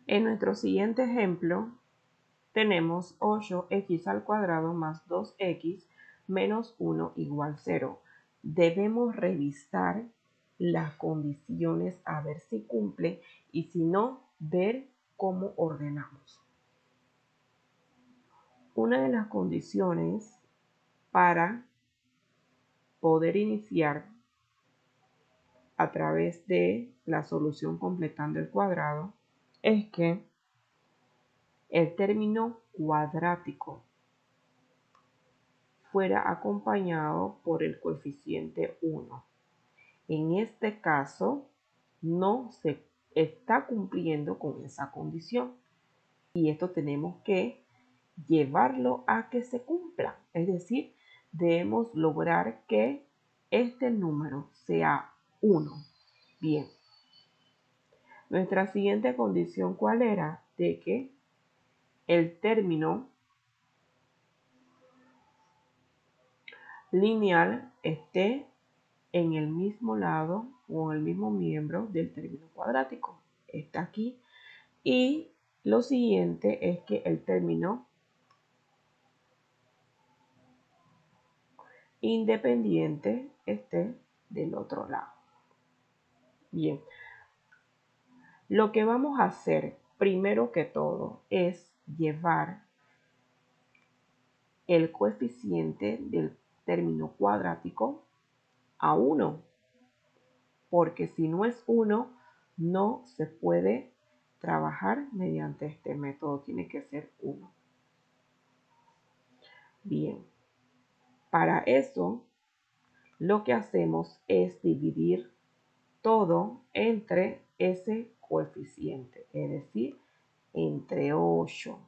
En nuestro siguiente ejemplo tenemos 8x al cuadrado más 2x menos 1 igual 0. Debemos revisar las condiciones a ver si cumple y si no, ver cómo ordenamos. Una de las condiciones para poder iniciar a través de la solución completando el cuadrado es que el término cuadrático fuera acompañado por el coeficiente 1. En este caso, no se está cumpliendo con esa condición y esto tenemos que llevarlo a que se cumpla. Es decir, debemos lograr que este número sea 1. Bien. Nuestra siguiente condición, ¿cuál era? De que el término lineal esté en el mismo lado o en el mismo miembro del término cuadrático. Está aquí. Y lo siguiente es que el término independiente esté del otro lado. Bien. Lo que vamos a hacer primero que todo es llevar el coeficiente del término cuadrático a 1, porque si no es 1, no se puede trabajar mediante este método, tiene que ser 1. Bien, para eso lo que hacemos es dividir todo entre ese coeficiente, es decir, entre 8.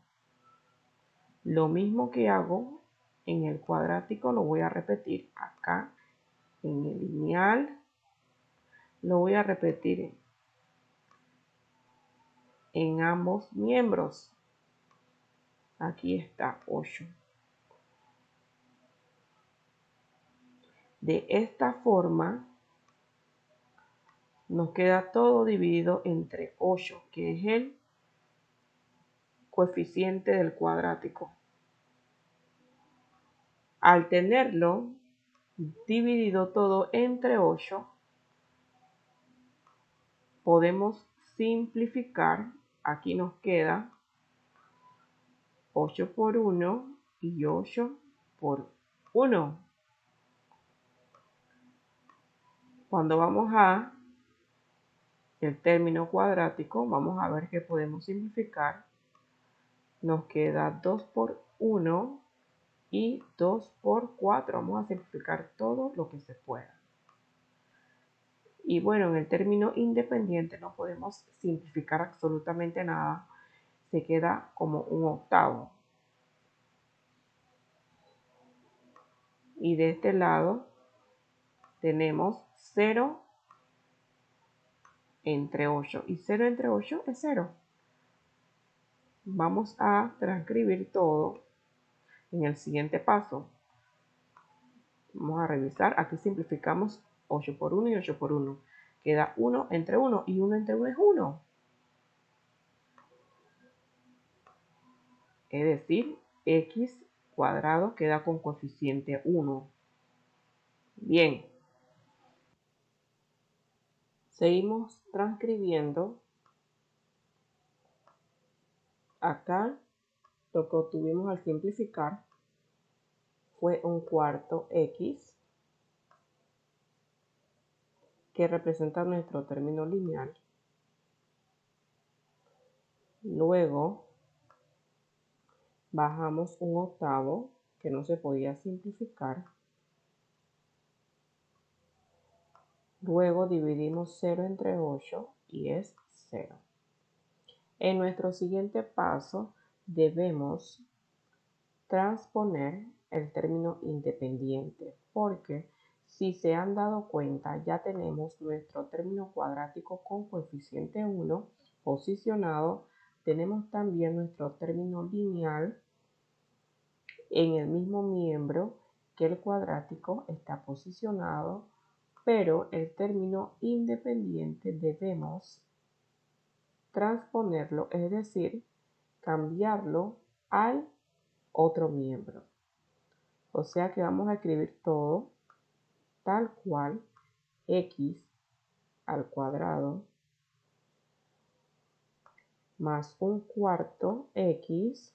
Lo mismo que hago en el cuadrático lo voy a repetir acá en el lineal. Lo voy a repetir en ambos miembros. Aquí está 8. De esta forma nos queda todo dividido entre 8, que es el coeficiente del cuadrático. Al tenerlo dividido todo entre 8, podemos simplificar. Aquí nos queda 8 por 1 y 8 por 1. Cuando vamos a el término cuadrático, vamos a ver que podemos simplificar. Nos queda 2 por 1 y 2 por 4. Vamos a simplificar todo lo que se pueda. Y bueno, en el término independiente no podemos simplificar absolutamente nada. Se queda como un octavo. Y de este lado tenemos 0 entre 8. Y 0 entre 8 es 0. Vamos a transcribir todo en el siguiente paso. Vamos a revisar. Aquí simplificamos 8 por 1 y 8 por 1. Queda 1 entre 1 y 1 entre 1 es 1. Es decir, x cuadrado queda con coeficiente 1. Bien. Seguimos transcribiendo. Acá lo que obtuvimos al simplificar fue un cuarto x, que representa nuestro término lineal. Luego bajamos un octavo, que no se podía simplificar. Luego dividimos 0 entre 8 y es 0. En nuestro siguiente paso debemos transponer el término independiente, porque si se han dado cuenta ya tenemos nuestro término cuadrático con coeficiente 1 posicionado. Tenemos también nuestro término lineal en el mismo miembro que el cuadrático está posicionado, pero el término independiente debemos transponerlo, es decir, cambiarlo al otro miembro. O sea que vamos a escribir todo tal cual, x al cuadrado más un cuarto x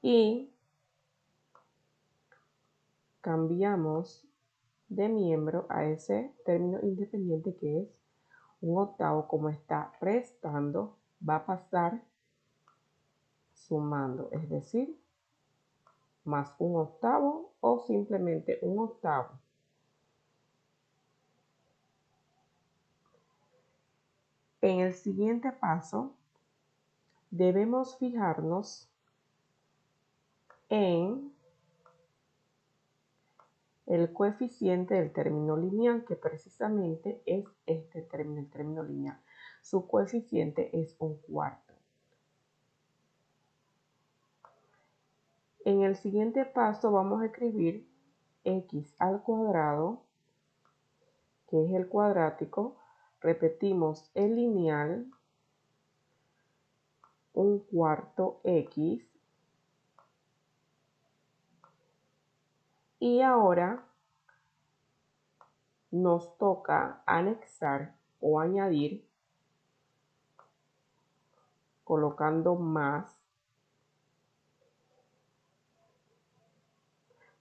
y cambiamos de miembro a ese término independiente que es un octavo. Como está restando, va a pasar sumando, es decir, más un octavo o simplemente un octavo. En el siguiente paso, debemos fijarnos en el coeficiente del término lineal, que precisamente es este término, el término lineal. Su coeficiente es un cuarto. En el siguiente paso vamos a escribir x al cuadrado, que es el cuadrático. Repetimos el lineal, un cuarto x. Y ahora nos toca anexar o añadir colocando más.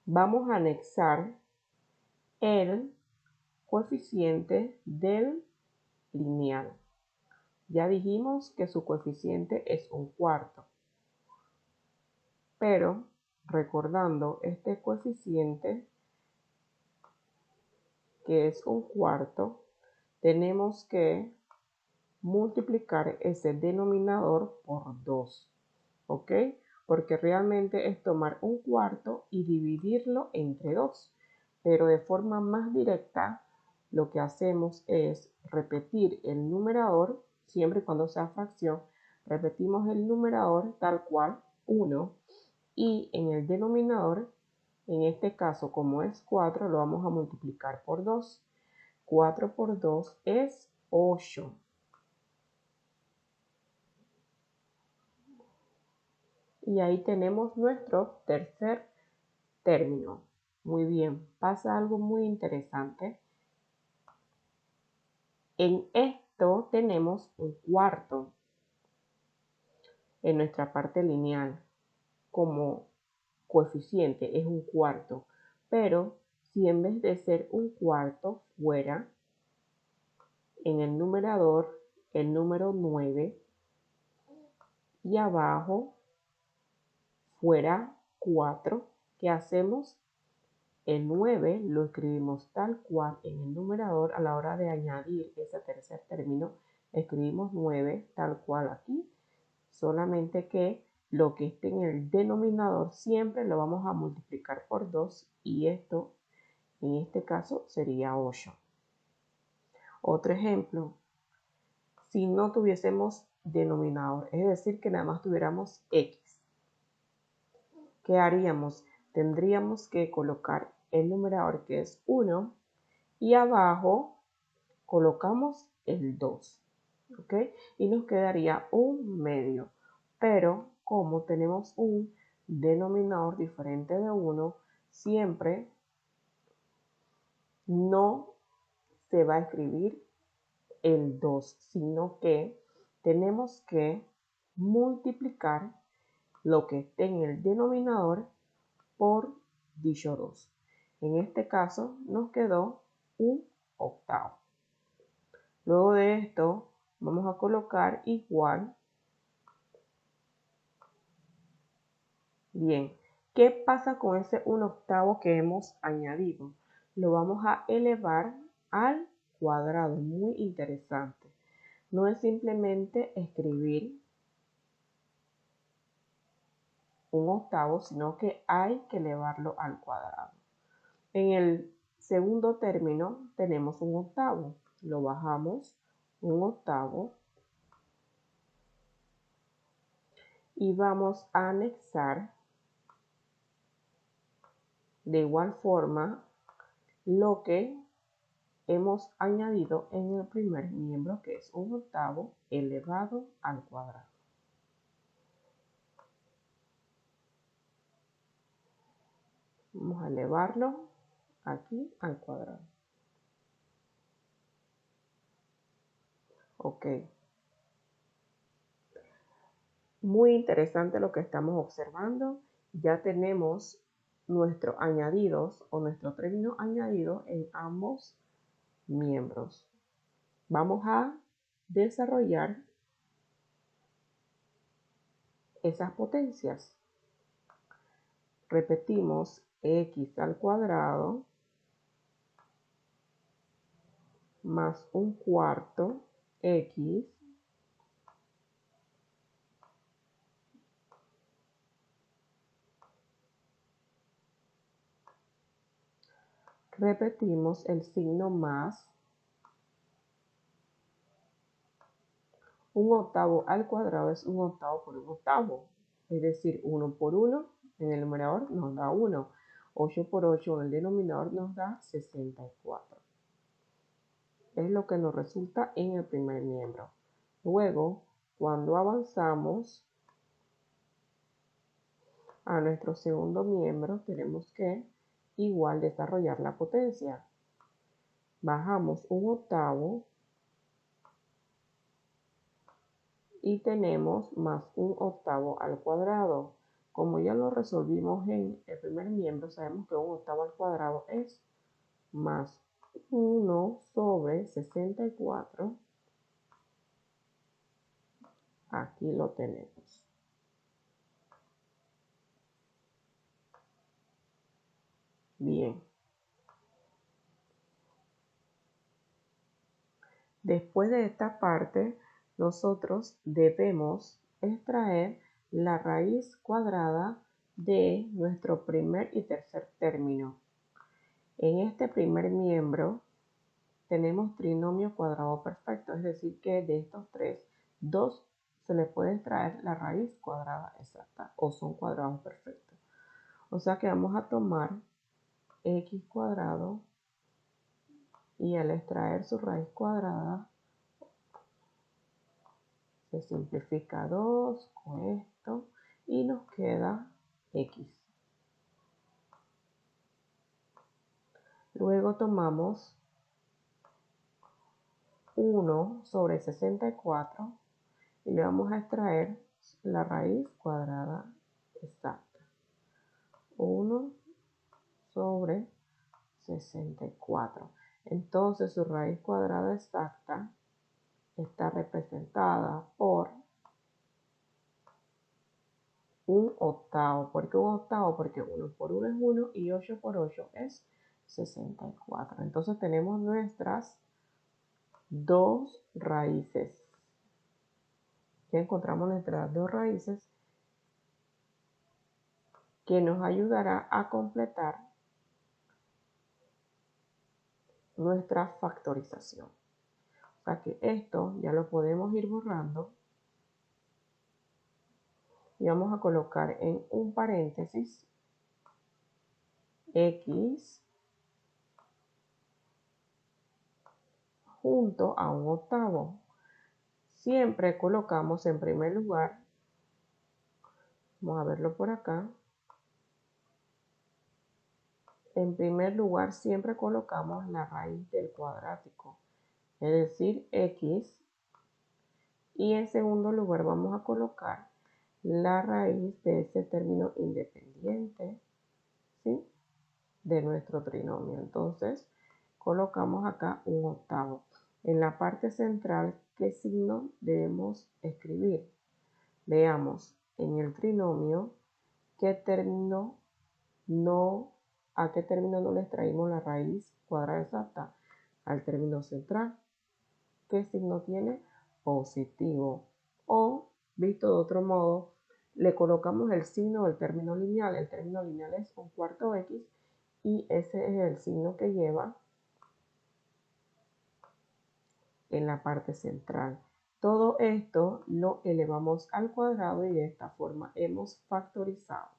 Vamos a anexar el coeficiente del lineal. Ya dijimos que su coeficiente es un cuarto. Pero recordando este coeficiente, que es un cuarto, tenemos que multiplicar ese denominador por 2. ¿Ok? Porque realmente es tomar un cuarto y dividirlo entre 2. Pero de forma más directa, lo que hacemos es repetir el numerador, siempre y cuando sea fracción, repetimos el numerador tal cual, 1, y en el denominador, en este caso como es 4, lo vamos a multiplicar por 2. 4 por 2 es 8. Y ahí tenemos nuestro tercer término. Muy bien, pasa algo muy interesante. En esto tenemos un cuarto en nuestra parte lineal. Como coeficiente es un cuarto. Pero si en vez de ser un cuarto fuera en el numerador el número 9 y abajo fuera 4, ¿qué hacemos? El 9 lo escribimos tal cual en el numerador. A la hora de añadir ese tercer término, escribimos 9 tal cual aquí, solamente que lo que esté en el denominador siempre lo vamos a multiplicar por 2 y esto en este caso sería 8. Otro ejemplo, si no tuviésemos denominador, es decir, que nada más tuviéramos x, ¿qué haríamos? Tendríamos que colocar el numerador, que es 1, y abajo colocamos el 2, ¿ok? Y nos quedaría un medio. Pero como tenemos un denominador diferente de 1, siempre no se va a escribir el 2, sino que tenemos que multiplicar lo que esté en el denominador por dicho 2. En este caso nos quedó un octavo. Luego de esto vamos a colocar igual. Bien, ¿qué pasa con ese 1/8 que hemos añadido? Lo vamos a elevar al cuadrado. Muy interesante. No es simplemente escribir un octavo, sino que hay que elevarlo al cuadrado. En el segundo término tenemos un octavo. Lo bajamos un octavo y vamos a anexar de igual forma lo que hemos añadido en el primer miembro, que es 1/8 elevado al cuadrado. Vamos a elevarlo aquí al cuadrado. Ok. Muy interesante lo que estamos observando. Ya tenemos nuestros añadidos o nuestro término añadido en ambos miembros. Vamos a desarrollar esas potencias. Repetimos x al cuadrado más 1/4 x repetimos el signo más 1/8 al cuadrado es 1/8 por 1/8, es decir, 1 por 1 en el numerador nos da 1, 8 por 8 en el denominador nos da 64. Es lo que nos resulta en el primer miembro. Luego, cuando avanzamos a nuestro segundo miembro, tenemos que igual desarrollar la potencia. Bajamos 1/8 y tenemos más 1/8 al cuadrado. Como ya lo resolvimos en el primer miembro, sabemos que 1/8 al cuadrado es más 1 sobre 64. Aquí lo tenemos. Bien. Después de esta parte, nosotros debemos extraer la raíz cuadrada de nuestro primer y tercer término. En este primer miembro tenemos trinomio cuadrado perfecto, es decir que de estos tres, dos se le puede extraer la raíz cuadrada exacta o son cuadrados perfectos. O sea que vamos a tomar x cuadrado y al extraer su raíz cuadrada se simplifica 2 con esto y nos queda x. Luego tomamos 1 sobre 64 y le vamos a extraer la raíz cuadrada exacta. 1 sobre 64. Entonces su raíz cuadrada exacta está representada por 1/8. ¿Por qué 1/8? Porque 1 por 1 es 1 y 8 por 8 es 64. Entonces tenemos nuestras dos raíces. Ya encontramos nuestras dos raíces que nos ayudará a completar nuestra factorización. O sea que esto ya lo podemos ir borrando y vamos a colocar en un paréntesis x junto a 1/8. Siempre colocamos en primer lugar, vamos a verlo por acá, en primer lugar siempre colocamos la raíz del cuadrático, es decir, x, y en segundo lugar vamos a colocar la raíz de ese término independiente, ¿sí?, de nuestro trinomio. Entonces colocamos acá 1/8. En la parte central, ¿qué signo debemos escribir? Veamos en el trinomio qué término a qué término no le extraímos la raíz cuadrada exacta, al término central. ¿Qué signo tiene? Positivo. O, visto de otro modo, le colocamos el signo del término lineal. El término lineal es 1/4 x y ese es el signo que lleva en la parte central. Todo esto lo elevamos al cuadrado y de esta forma hemos factorizado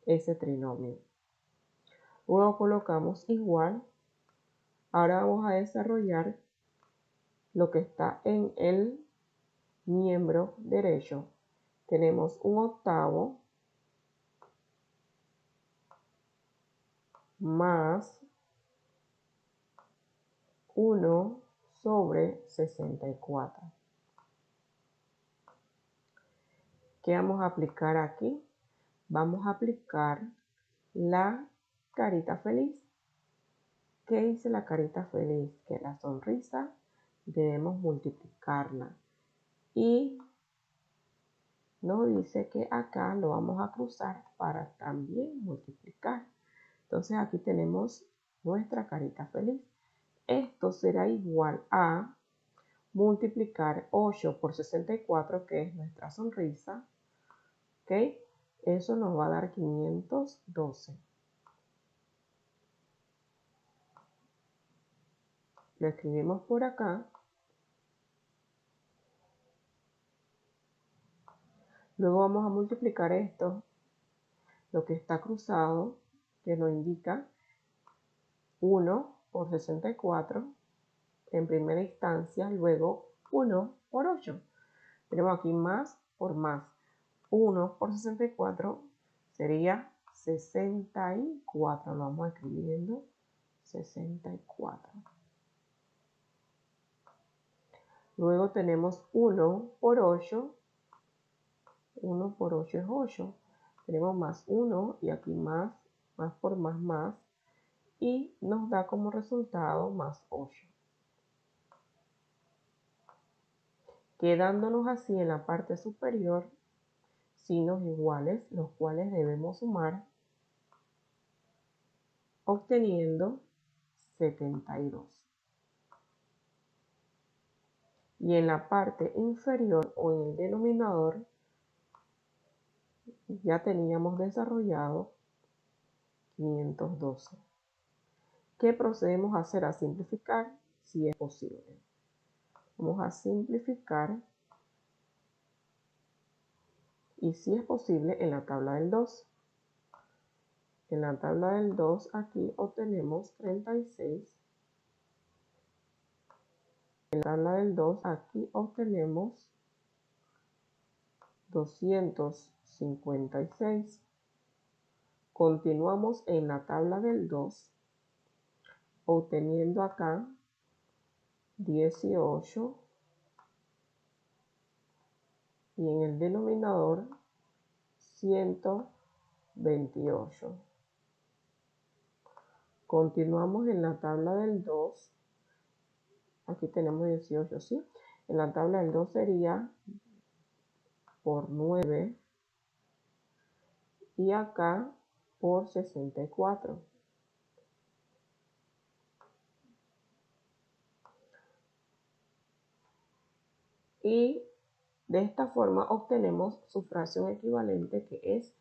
ese trinomio. Luego colocamos igual Ahora vamos a desarrollar lo que está en el miembro derecho. Tenemos un octavo más 1 sobre 64. ¿Qué vamos a aplicar aquí? Vamos a aplicar la carita feliz. ¿Qué dice la carita feliz? Que la sonrisa debemos multiplicarla. Y nos dice que acá lo vamos a cruzar para también multiplicar. Entonces aquí tenemos nuestra carita feliz. Esto será igual a multiplicar 8 por 64, que es nuestra sonrisa. ¿Ok? Eso nos va a dar 512. Lo escribimos por acá. Luego vamos a multiplicar esto, lo que está cruzado, que nos indica 1 por 64 en primera instancia, luego 1 por 8. Tenemos aquí más por más. 1 por 64 sería 64. Lo vamos escribiendo 64. Luego tenemos 1 por 8. 1 por 8 es 8. Tenemos más 1 y aquí más por más. Y nos da como resultado más 8. Quedándonos así en la parte superior signos iguales, los cuales debemos sumar, obteniendo 72. Y en la parte inferior o en el denominador ya teníamos desarrollado 512. ¿Qué procedemos a hacer? A simplificar si es posible. Vamos a simplificar y si es posible en la tabla del 2. En la tabla del 2 aquí obtenemos 36. En la tabla del 2 aquí obtenemos 256. Continuamos en la tabla del 2 obteniendo acá 18 y en el denominador 128. Continuamos en la tabla del 2. Aquí tenemos 18, ¿sí? En la tabla del 2 sería por 9 y acá por 64. Y de esta forma obtenemos su fracción equivalente, que es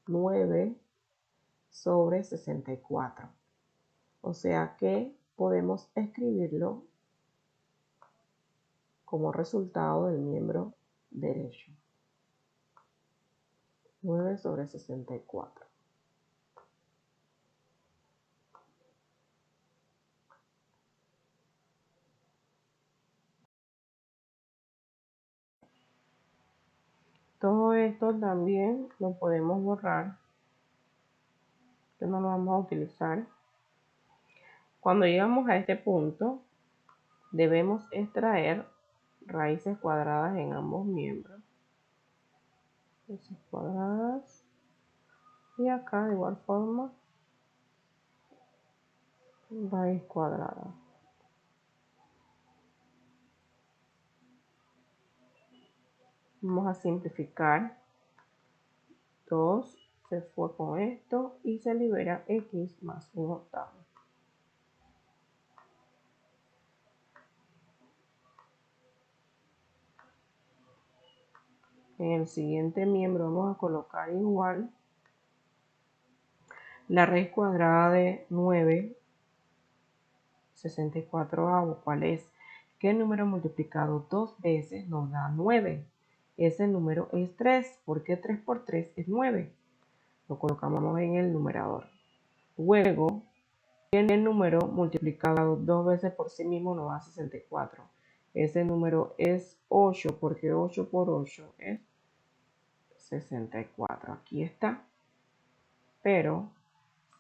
9 sobre 64. O sea que podemos escribirlo como resultado del miembro derecho. 9 sobre 64. Todo esto también lo podemos borrar, que no lo vamos a utilizar. Cuando llegamos a este punto, debemos extraer raíces cuadradas en ambos miembros. Raíces cuadradas. Y acá de igual forma, raíz cuadrada. Vamos a simplificar. 2 se fue con esto y se libera x más 1/8. En el siguiente miembro vamos a colocar igual la raíz cuadrada de 9 64avo. ¿Cuál es? ¿Qué número multiplicado 2 veces nos da 9? Ese número es 3, porque 3 por 3 es 9. Lo colocamos en el numerador. Luego el número multiplicado 2 veces por sí mismo nos da 64. Ese número es 8 porque 8 por 8 es 64. Aquí está. Pero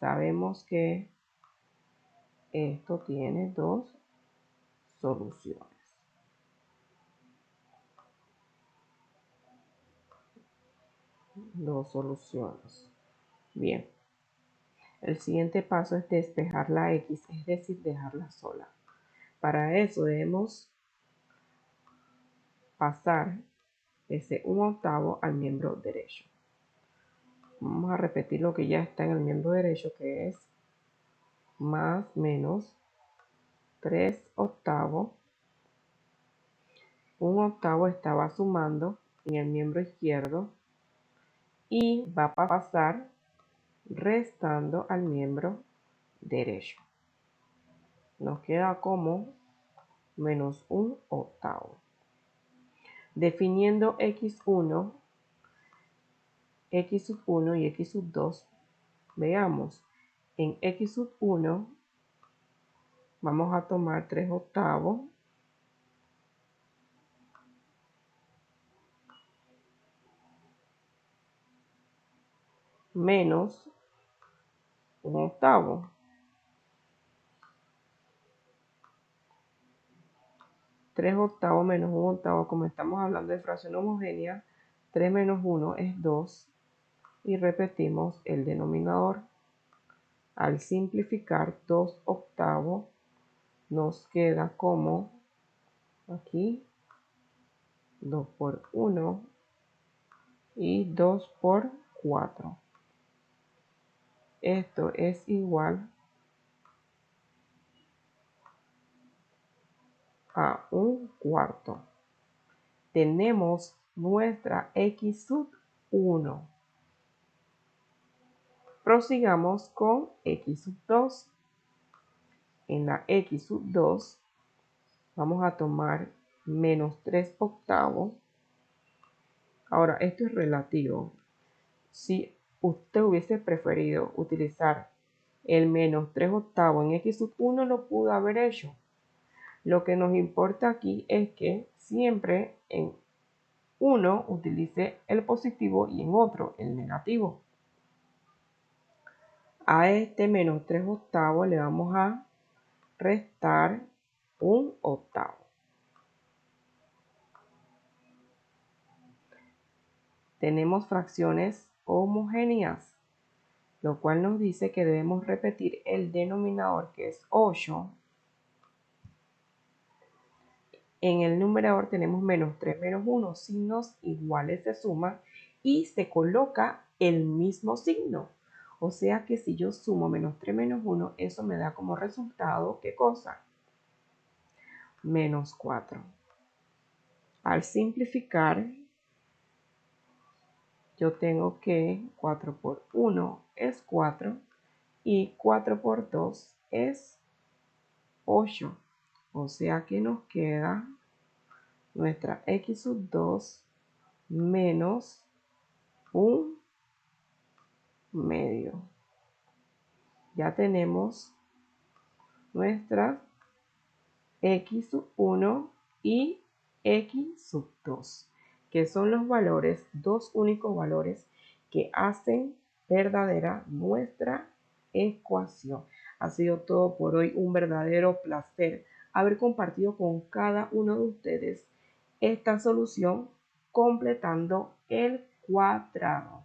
sabemos que esto tiene dos soluciones. Bien. El siguiente paso es despejar la X, es decir, dejarla sola. Para eso debemos pasar ese 1/8 al miembro derecho. Vamos a repetir lo que ya está en el miembro derecho, que es más menos 3/8. 1/8 estaba sumando en el miembro izquierdo y va a pasar restando al miembro derecho. Nos queda como menos 1/8. Definiendo x1, x1 y x2, veamos, en x1 vamos a tomar 3/8 menos 1/8. 3/8 menos 1/8, como estamos hablando de fracción homogénea, 3 menos 1 es 2. Y repetimos el denominador. Al simplificar 2/8 nos queda como aquí 2 por 1 y 2 por 4. Esto es igual a 1/4. Tenemos nuestra x sub 1. Prosigamos con x sub 2. En la x sub 2 vamos a tomar menos 3/8. Ahora, esto es relativo. Si usted hubiese preferido utilizar el menos 3/8 en x sub 1, lo pudo haber hecho. Lo que nos importa aquí es que siempre en uno utilice el positivo y en otro el negativo. A este menos 3/8 le vamos a restar 1/8. Tenemos fracciones homogéneas, lo cual nos dice que debemos repetir el denominador, que es 8. En el numerador tenemos menos 3 menos 1, signos iguales se suman y se coloca el mismo signo. O sea que si yo sumo menos 3 menos 1, eso me da como resultado, ¿qué cosa? Menos 4. Al simplificar, yo tengo que 4 por 1 es 4 y 4 por 2 es 8. O sea que nos queda nuestra x sub 2 menos 1 medio. Ya tenemos nuestras x sub 1 y x sub 2, que son los valores, dos únicos valores que hacen verdadera nuestra ecuación. Ha sido todo por hoy, un verdadero placer haber compartido con cada uno de ustedes esta solución completando el cuadrado.